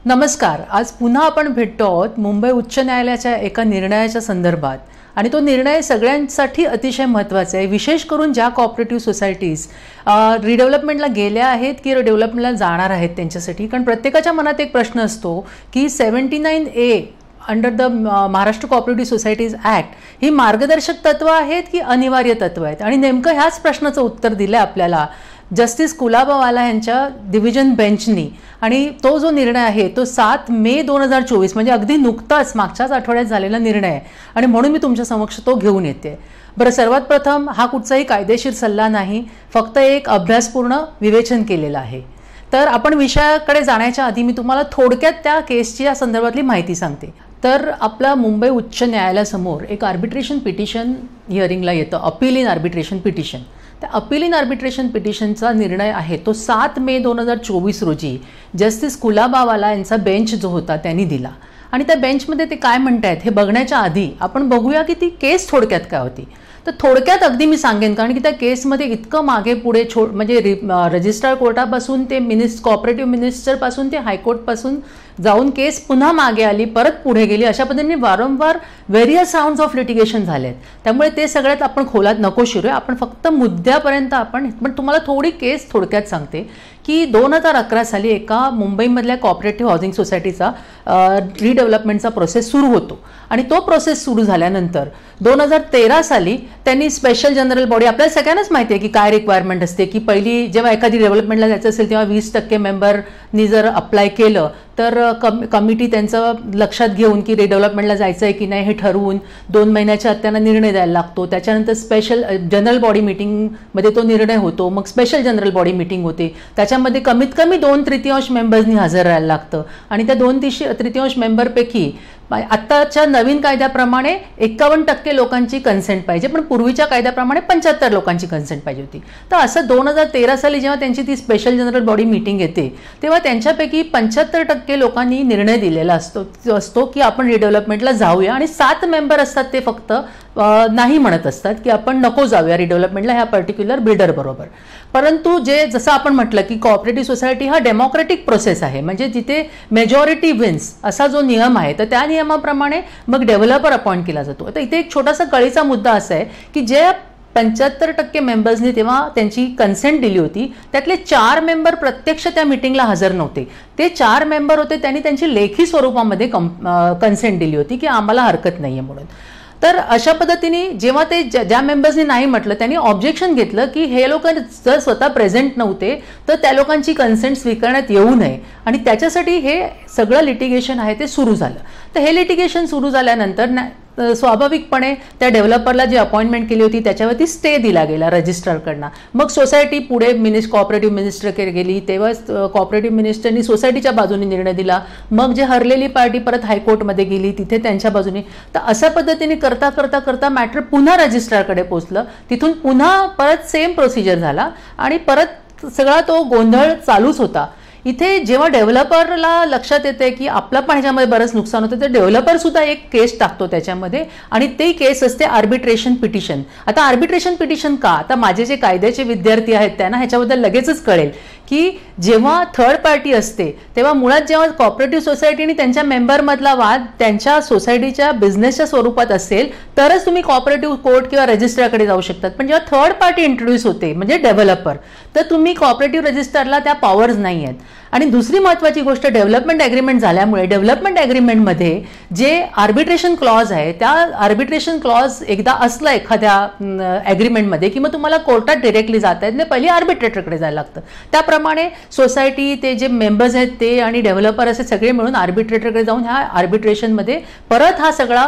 नमस्कार. आज पुन्हा आपण भेटतो आहोत मुंबई उच्च न्यायालयाच्या एका निर्णयाच्या संदर्भात आणि तो निर्णय सगळ्यांसाठी अतिशय महत्त्वाचा आहे. विशेष करून ज्या कोऑपरेटिव्ह सोसायटीज रिडेव्हलपमेंटला गेल्या आहेत की रिडेव्हलपमेंटला जाणार आहेत त्यांच्यासाठी. कारण प्रत्येकाच्या मनात एक प्रश्न असतो की 79A under the Maharashtra cooperative societies act ही मार्गदर्शक तत्त्व आहेत की अनिवार्य तत्त्व आहेत. आणि नेमकं ह्याच प्रश्नाचं उत्तर दिलं आपल्याला जस्टिस कुलाबावाला यांच्या डिव्हिजन बेंचनी. आणि तो जो निर्णय आहे तो 7 मे 2024 म्हणजे अगदी नुकताच मागच्याच आठवड्यात झालेला निर्णय आहे आणि म्हणून मी तुमच्या समक्ष तो घेऊन येते. बरं, सर्वात प्रथम हा कुठचाही कायदेशीर सल्ला नाही, फक्त एक अभ्यासपूर्ण विवेचन केलेलं आहे. तर आपण विषयाकडे जाण्याच्या आधी मी तुम्हाला थोडक्यात त्या केसची या संदर्भातली माहिती सांगते. तर आपला मुंबई उच्च न्यायालयासमोर एक आर्बिट्रेशन पिटिशन हिअरिंगला येतं, अपील इन आर्बिट्रेशन पिटिशन. त्या अपील इन आर्बिट्रेशन पिटिशनचा निर्णय आहे तो 7 मे 2024 रोजी जस्टिस कुलाबावाला यांचा बेंच जो होता त्यांनी दिला. आणि त्या बेंचमध्ये ते काय म्हणतायत हे बघण्याच्या आधी आपण बघूया की ती केस थोडक्यात काय होती. तर थोडक्यात अगदी मी सांगेन, कारण की त्या केसमध्ये इतकं मागे पुढे म्हणजे रजिस्ट्रार कोर्टापासून ते कोऑपरेटिव्ह मिनिस्टरपासून ते हायकोर्टपासून जाऊन केस पुन्हा मागे आली, परत पुढे गेली, अशा पद्धतीने वारंवार व्हेरियस राऊंड्स ऑफ लिटिगेशन झालेत. त्यामुळे ते सगळ्यात आपण खोलात नको शिरूया. आपण फक्त मुद्द्यापर्यंत पण तुम्हाला थोडी केस थोडक्यात सांगते की 2011 साली एका मुंबईमधल्या कोऑपरेटिव्ह हाऊसिंग सोसायटीचा रिडेव्हलपमेंटचा प्रोसेस सुरू होतो. आणि तो प्रोसेस सुरू झाल्यानंतर 2013 साली त्यांनी स्पेशल जनरल बॉडी, आपल्याला सगळ्यांनाच माहिती आहे की काय रिक्वायरमेंट असते की पहिली जेव्हा एखादी डेव्हलपमेंटला जायचं असेल तेव्हा 20% मेंबरनी जर अप्लाय केलं तर कमिटी त्यांचं लक्षात घेऊन की रिडेव्हलपमेंटला जायचं आहे की नाही हे ठरवून 2 महिन्याच्या आत त्यांना निर्णय द्यायला लागतो. त्याच्यानंतर स्पेशल जनरल बॉडी मीटिंगमध्ये तो निर्णय होतो. मग स्पेशल जनरल बॉडी मीटिंग होते, त्याच्यामध्ये कमीत कमी 2/3 मेंबर्सनी हजर राहायला लागतं. आणि त्या 2/3 मेंबरपैकी आत्ताच्या नवीन कायद्याप्रमाणे 51% लोकांची कन्सेंट पाहिजे, पण पूर्वीच्या कायद्याप्रमाणे 75 लोकांची कन्सेंट पाहिजे होती. तर असं 2013 साली जेव्हा त्यांची ती स्पेशल जनरल बॉडी मीटिंग येते तेव्हा त्यांच्यापैकी 75% लोकांनी निर्णय दिलेला असतो की आपण रिडेव्हलपमेंटला जाऊया. आणि 7 मेंबर असतात ते फक्त नाही म्हणत असतात की आपण नको जाऊया रिडेव्हलपमेंटला ह्या पर्टिक्युलर बिल्डर बरोबर. परंतु जसं आपण म्हटलं की कोऑपरेटिव्ह सोसायटी हा डेमोक्रेटिक प्रोसेस आहे, म्हणजे जिथे मेजॉरिटी विन्स असा जो नियम आहे तर त्या नियमाप्रमाणे मग डेव्हलपर अपॉइंट केला जातो. आता इथे एक छोटासा कळीचा मुद्दा असा आहे की जे 75% मेंबर्सनी तेव्हा त्यांची कन्सेंट दिली होती त्यातले 4 मेंबर प्रत्यक्ष त्या मीटिंगला हजर नव्हते. ते 4 मेंबर होते त्यांनी त्यांची लेखी स्वरूपामध्ये कन्सेंट दिली होती की आम्हाला हरकत नाही आहे म्हणून. तर अशा पद्धतीने जेव्हा ते ज्या मेंबर्सनी नाही म्हटलं त्यांनी ऑब्जेक्शन घेतलं की हे लोक जर स्वतः प्रेझेंट नव्हते तर त्या लोकांची कन्सेंट स्वीकारण्यात येऊ नये. आणि त्याच्यासाठी हे सगळं लिटिगेशन आहे ते सुरू झालं. तर हे लिटिगेशन सुरू झाल्यानंतर स्वाभाविकपणे त्या डेव्हलपरला जी अपॉइंटमेंट केली होती त्याच्यावरती स्टे दिला गेला रजिस्ट्रारकडनं. मग सोसायटी पुढे कोऑपरेटिव्ह मिनिस्टरकडे गेली, तेव्हा कोऑपरेटिव्ह मिनिस्टरनी सोसायटीच्या बाजूने निर्णय दिला. मग जे हरलेली पार्टी परत हायकोर्टमध्ये गेली, तिथे त्यांच्या बाजूने. तर अशा पद्धतीने करता करता करता मॅटर पुन्हा रजिस्ट्रारकडे पोहोचलं. तिथून पुन्हा परत सेम प्रोसिजर झाला आणि परत सगळा तो गोंधळ चालूच होता. इथे जेव्हा डेव्हलपरला लक्षात येते की आपलं पण ह्याच्यामध्ये बरंच नुकसान होतं तर डेव्हलपर सुद्धा एक केस टाकतो त्याच्यामध्ये आणि ती केस असते आर्बिट्रेशन पिटिशन. आता आर्बिट्रेशन पिटिशन का? आता माझे जे कायद्याचे विद्यार्थी आहेत त्यांना ह्याच्याबद्दल लगेचच कळेल की जेव्हा थर्ड पार्टी असते तेव्हा मुळात जेव्हा कोऑपरेटिव्ह सोसायटी आणि त्यांच्या मेंबरमधला वाद त्यांच्या सोसायटीच्या बिझनेसच्या स्वरूपात असेल तरच तुम्ही कोऑपरेटिव्ह कोर्ट किंवा रजिस्ट्रारकडे जाऊ शकतात. पण जेव्हा थर्ड पार्टी इंट्रोड्यूस होते म्हणजे डेव्हलपर, तर तुम्ही कोऑपरेटिव्ह रजिस्ट्रारला त्या पॉवर्स नाही आहेत. आणि दुसरी महत्त्वाची गोष्ट, डेव्हलपमेंट ॲग्रीमेंट झाल्यामुळे डेव्हलपमेंट ॲग्रीमेंटमध्ये जे आर्बिट्रेशन क्लॉज आहे त्या आर्बिट्रेशन क्लॉज एकदा असला एखाद्या ॲग्रीमेंटमध्ये की मग तुम्हाला कोर्टात डिरेक्टली जाता येत नाही, पहिली आर्बिट्रेटरकडे जायला लागतं. त्याप्रमाणे सोसायटी ते जे मेंबर्स आहेत ते आणि डेव्हलपर असे सगळे मिळून आर्बिट्रेटरकडे जाऊन ह्या आर्बिट्रेशनमध्ये परत हा सगळा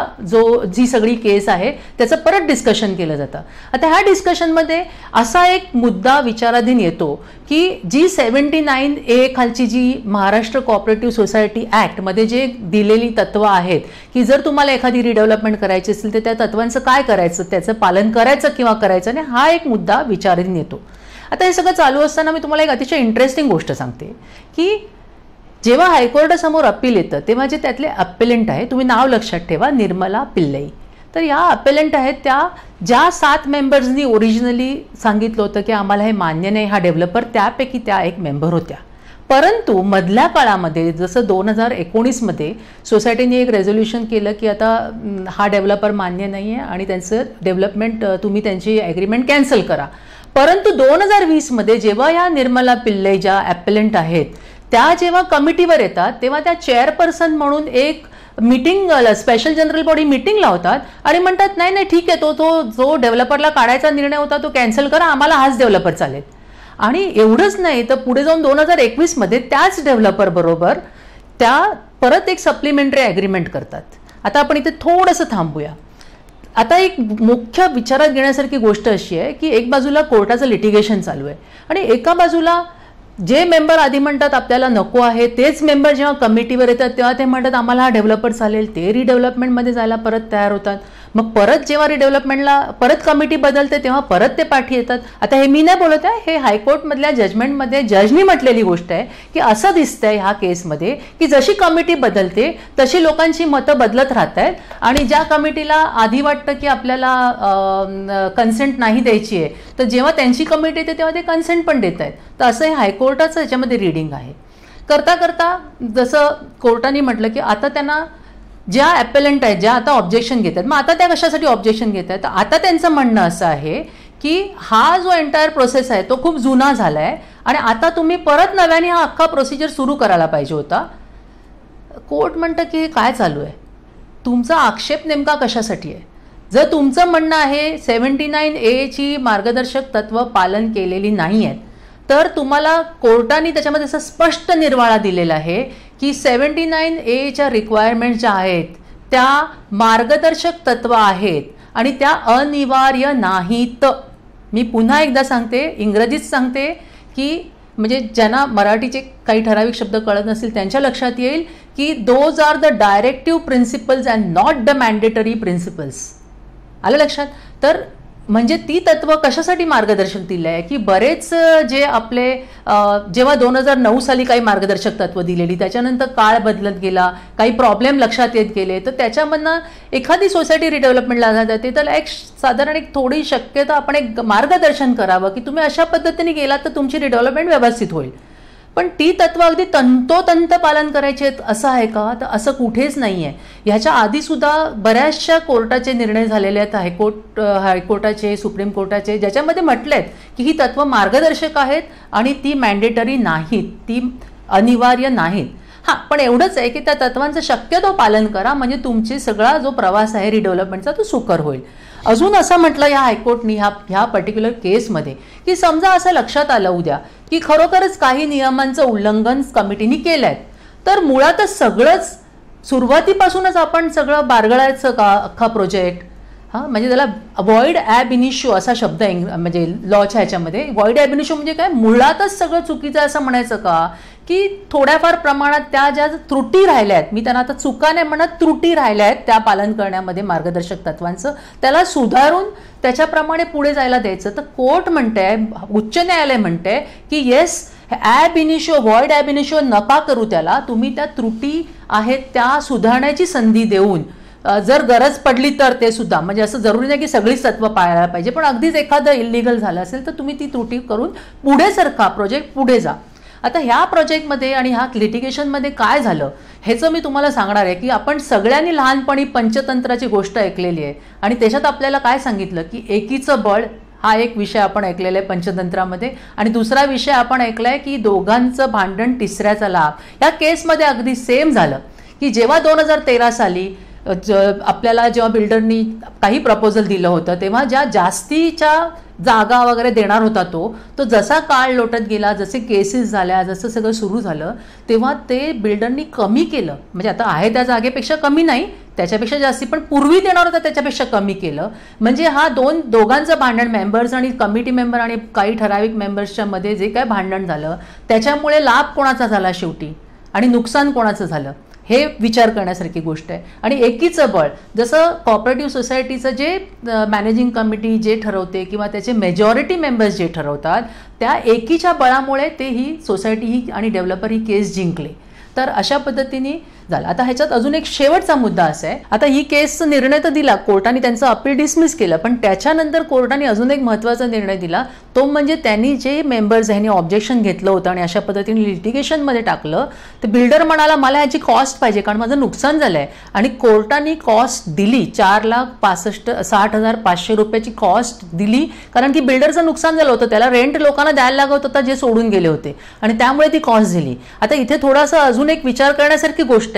जी सगळी केस आहे त्याचं परत डिस्कशन केलं जातं. आता ह्या डिस्कशनमध्ये असा एक मुद्दा विचाराधीन येतो की जी 79A खालची जी महाराष्ट्र कोऑपरेटिव्ह सोसायटी ॲक्टमध्ये जे दिलेली तत्त्व आहेत की जर तुम्हाला एखादी रिडेव्हलपमेंट करायची असेल तर त्या तत्वांचं काय करायचं, त्याचं पालन करायचं किंवा करायचं नाही, हा एक मुद्दा विचाराधीन येतो. आता हे सगळं चालू असताना मी तुम्हाला एक अतिशय इंटरेस्टिंग गोष्ट सांगते की जेव्हा हायकोर्टासमोर अपील येतं तेव्हा जे त्यातले अपेलंट आहे, तुम्ही नाव लक्षात ठेवा, निर्मला पिल्लई. तर या अपेलंट आहेत त्या ज्या 7 मेंबर्सनी ओरिजिनली सांगितलं होतं की आम्हाला हे मान्य नाही हा डेव्हलपर, त्यापैकी त्या एक मेंबर होत्या. परंतु मधल्या काळामध्ये जसं 2019मध्ये सोसायटीने एक रेझोल्युशन केलं की आता हा डेव्हलपर मान्य नाही आहे आणि त्यांचं डेव्हलपमेंट तुम्ही त्यांची ॲग्रीमेंट कॅन्सल करा. परंतु 2020मध्ये जेव्हा ह्या निर्मला पिल्ले ज्या ॲपेलंट आहेत त्या जेव्हा कमिटीवर येतात तेव्हा त्या चेअरपर्सन म्हणून एक meeting, special general body meeting लावतात आणि म्हणतात नाही नाही ठीक आहे, तो जो डेव्हलपरला काढायचा निर्णय होता तो कॅन्सल करा, आम्हाला हाच डेव्हलपर चालेल. आणि एवढंच नाही तर पुढे जाऊन 2021मध्ये त्याच डेव्हलपर बरोबर त्या परत एक सप्लिमेंटरी ॲग्रीमेंट करतात. आता आपण इथे थोडंसं थांबूया. आता एक मुख्य विचारात घेण्यासारखी गोष्ट अशी आहे की एक बाजूला कोर्टाचं लिटिगेशन चालू आहे आणि एका बाजूला जे मेंबर आधी म्हणतात आपल्याला नको आहे तेच मेंबर जेव्हा कमिटीवर येतात तेव्हा ते म्हणतात आम्हाला हा डेव्हलपर चालेल, ते रिडेव्हलपमेंटमध्ये जायला परत तयार होतात. मग परत जेव्हा रिडेव्हलपमेंटला परत कमिटी बदलते तेव्हा परत ते पाठी येतात. आता हे मी नाही बोलत आहे, हे हायकोर्टमधल्या जजमेंटमध्ये जजनी म्हटलेली गोष्ट आहे की असं दिसतंय ह्या केसमध्ये की जशी कमिटी बदलते तशी लोकांची मतं बदलत राहत आहेत आणि ज्या कमिटीला आधी वाटतं की आपल्याला कन्सेंट नाही द्यायची आहे तर जेव्हा त्यांची कमिटी येते तेव्हा ते कन्सेंट पण देत आहेत. तर असं हे हायकोर्टाचं याच्यामध्ये रीडिंग आहे. करता करता जसं कोर्टाने म्हटलं की आता त्यांना ज्या ॲपेलंट आहेत ज्या आता ऑब्जेक्शन घेतात, मग आता त्या कशासाठी ऑब्जेक्शन घेत आहेत, आता त्यांचं म्हणणं असं आहे की हा जो एंटायर प्रोसेस आहे तो खूप जुना झाला आहे आणि आता तुम्ही परत नव्याने हा अख्खा प्रोसिजर सुरू करायला पाहिजे होता. कोर्ट म्हणतं की काय चालू आहे, तुमचा आक्षेप नेमका कशासाठी आहे. जर तुमचं म्हणणं आहे 79A मार्गदर्शक तत्व पालन केलेली नाही आहेत तर तुम्हाला कोर्टाने त्याच्यामध्ये असं स्पष्ट निर्वाळा दिलेला आहे की 79A रिक्वायरमेंट ज्या आहेत त्या मार्गदर्शक तत्व आहेत आणि त्या अनिवार्य नाहीत. मी पुन्हा एकदा सांगते, इंग्रजीत सांगते की म्हणजे ज्यांना मराठीचे काही ठराविक शब्द कळत नसतील त्यांच्या लक्षात येईल की those are the directive principles and not the mandatory principles. आलं लक्षात. तर म्हणजे ती तत्व कशासाठी मार्गदर्शक दिलं आहे की बरेच जे आपले जेव्हा 2009 साली काही मार्गदर्शक तत्व दिलेली त्याच्यानंतर काळ बदलत गेला, काही प्रॉब्लेम लक्षात येत गेले तर त्याच्यामधनं एखादी सोसायटी रिडेव्हलपमेंटला जाते तर एक साधारण एक थोडी शक्यता आपण एक मार्गदर्शन करावं की तुम्ही अशा पद्धतीने गेलात तर तुमची रिडेव्हलपमेंट व्यवस्थित होईल. पण ती तत्व अगदी तंतोतंत पालन करायचे आहेत असं आहे का, तर असं कुठेच नाही आहे. ह्याच्या आधीसुद्धा बऱ्याचशा कोर्टाचे निर्णय झालेले आहेत, हायकोर्टाचे, सुप्रीम कोर्टाचे, ज्याच्यामध्ये म्हटलं आहे की ही तत्व मार्गदर्शक आहेत आणि ती मॅन्डेटरी नाहीत, ती अनिवार्य नाहीत. हां, पण एवढंच आहे की त्या तत्वांचं शक्यतो पालन करा म्हणजे तुमची सगळा जो प्रवास आहे रिडेव्हलपमेंटचा तो सुकर होईल. अजून असं म्हटलं या हायकोर्टनी ह्या पर्टिक्युलर केसमध्ये की समजा असं लक्षात आलं उद्या की खरोखरच काही नियमांचं उल्लंघन कमिटीने केलं आहे तर मुळातच सगळंच सुरुवातीपासूनच आपण सगळं बारगळायचं का अख्खा प्रोजेक्ट. हां, म्हणजे त्याला व्हॉइड ॲब इनिशिओ असा शब्द म्हणजे लॉच्या ह्याच्यामध्ये व्हॉइड ॲब इनिशिओ म्हणजे काय, मुळातच सगळं चुकीचं असं म्हणायचं का की थोड्याफार प्रमाणात त्या ज्या त्रुटी राहिल्या आहेत, मी त्यांना आता चुका नाही म्हणत, त्रुटी राहिल्या आहेत त्या पालन करण्यामध्ये मार्गदर्शक तत्वांचं, त्याला सुधारून त्याच्याप्रमाणे पुढे जायला द्यायचं. तर कोर्ट म्हणते, उच्च न्यायालय म्हणते की येस ॲब इनिशिओ, व्हॉइड ॲब इनिशिओ नका करू त्याला, तुम्ही त्या त्रुटी आहेत त्या सुधारण्याची संधी देऊन जर गरज पडली तर ते सुद्धा, म्हणजे असं जरुरी नाही की सगळीच तत्व पाळायला पाहिजे, पण अगदीच एखादं इलिगल झालं असेल तर तुम्ही ती त्रुटी करून पुढे सरका, प्रोजेक्ट पुढे जा. आता ह्या प्रोजेक्टमध्ये आणि ह्या लिटिगेशनमध्ये काय झालं ह्याचं मी तुम्हाला सांगणार आहे की आपण सगळ्यांनी लहानपणी पंचतंत्राची गोष्ट ऐकलेली आहे आणि त्याच्यात आपल्याला काय सांगितलं की एकीचं बळ हा एक विषय आपण ऐकलेला आहे पंचतंत्रामध्ये आणि दुसरा विषय आपण ऐकला आहे की दोघांचं भांडण तिसऱ्याचा लाभ. या केसमध्ये अगदी सेम झालं की जेव्हा 2013 साली आपल्याला जेव्हा बिल्डरनी काही प्रपोजल दिलं होतं तेव्हा ज्या जास्तीच्या जागा वगैरे देणार होता तो जसा काळ लोटत गेला, जसे केसेस झाल्या, जसं सगळं सुरू झालं तेव्हा ते बिल्डरनी कमी केलं. म्हणजे आता आहे त्या जागेपेक्षा कमी नाही, त्याच्यापेक्षा जास्ती, पण पूर्वी देणार होता त्याच्यापेक्षा कमी केलं. म्हणजे हा दोघांचं भांडण, मेंबर्स आणि कमिटी मेंबर आणि काही ठराविक मेंबर्सच्या मध्ये जे काय भांडण झालं त्याच्यामुळे लाभ कोणाचा झाला शेवटी आणि नुकसान कोणाचं झालं हे विचार करण्यासारखी गोष्ट आहे. आणि एकीचं बळ, जसं कॉपरेटिव्ह सोसायटीचं जे मॅनेजिंग कमिटी जे ठरवते किंवा त्याचे मेजॉरिटी मेंबर्स जे ठरवतात त्या एकीच्या बळामुळे ते ही सोसायटी ही आणि डेव्हलपर ही केस जिंकले. तर अशा पद्धतीने झालं. आता ह्याच्यात अजून एक शेवटचा मुद्दा असा आहे, आता ही केसचा निर्णय तर दिला कोर्टाने, त्यांचं अपील डिसमिस केलं, पण त्याच्यानंतर कोर्टाने अजून एक महत्त्वाचा निर्णय दिला, तो म्हणजे त्यांनी जे मेंबर्स ह्यांनी ऑब्जेक्शन घेतलं होतं आणि अशा पद्धतीने लिटिगेशनमध्ये टाकलं, तर बिल्डर म्हणाला मला ह्याची कॉस्ट पाहिजे कारण माझं नुकसान झालंय, आणि कोर्टाने कॉस्ट दिली 4,60,500 रुपयाची कॉस्ट दिली, कारण की बिल्डरचं नुकसान झालं होतं, त्याला रेंट लोकांना द्यायला लागत होता जे सोडून गेले होते, आणि त्यामुळे ती कॉस्ट दिली. आता इथे थोडासा अजून एक विचार करण्यासारखी गोष्ट आहे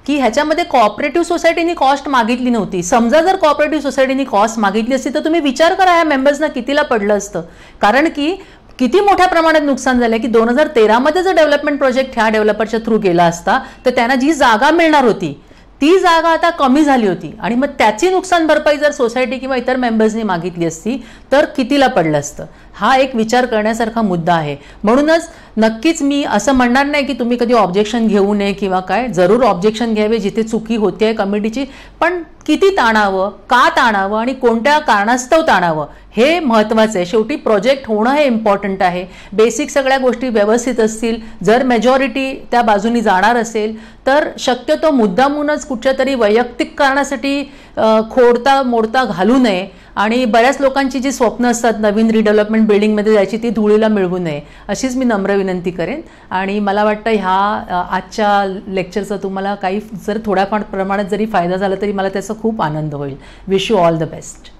की ह्याच्यामध्ये कॉपरेटिव्ह सोसायटीनी कॉस्ट मागितली नव्हती. समजा जर कॉपरेटिव्ह सोसायटीनी कॉस्ट मागितली असती तर तुम्ही विचार करा ह्या मेंबर्सना कितीला पडलं असतं, कारण की किती मोठ्या प्रमाणात नुकसान झालं की 2013 मध्ये जर डेव्हलपमेंट प्रोजेक्ट ह्या डेव्हलपरच्या थ्रू गेला असता तर त्यांना जी जागा मिळणार होती ती जागा आता कमी झाली होती, आणि मग त्याची नुकसान भरपाई जर सोसायटी किंवा इतर मेंबर्सनी मागितली असती तर कितीला पडलं असतं. हा एक विचार करण्यासारखा मुद्दा आहे. म्हणूनच नक्कीच मी असं म्हणणार नाही की तुम्ही कधी ऑब्जेक्शन घेऊ नये किंवा काय, जरूर ऑब्जेक्शन घ्यावे जिथे चुकी होते कमिटीची, पण किती ताणावं, का ताणावं आणि कोणत्या कारणास्तव ताणावं हे महत्त्वाचं आहे. शेवटी प्रोजेक्ट होणं हे इम्पॉर्टंट आहे. बेसिक सगळ्या गोष्टी व्यवस्थित असतील, जर मेजॉरिटी त्या बाजूनी जाणार असेल तर शक्यतो मुद्दामूनच कुठच्या तरी वैयक्तिक कारणासाठी खोडता मोडता घालू नये, आणि बऱ्याच लोकांची जी स्वप्न असतात नवीन रिडेव्हलपमेंट बिल्डिंगमध्ये जायची ती धुळीला मिळवू नये अशीच मी नम्र विनंती करेन. आणि मला वाटतं ह्या आजच्या लेक्चरचा तुम्हाला काही जर थोड्याफार प्रमाणात जरी फायदा झाला तरी मला त्याचा खूप आनंद होईल. Wish you all the best.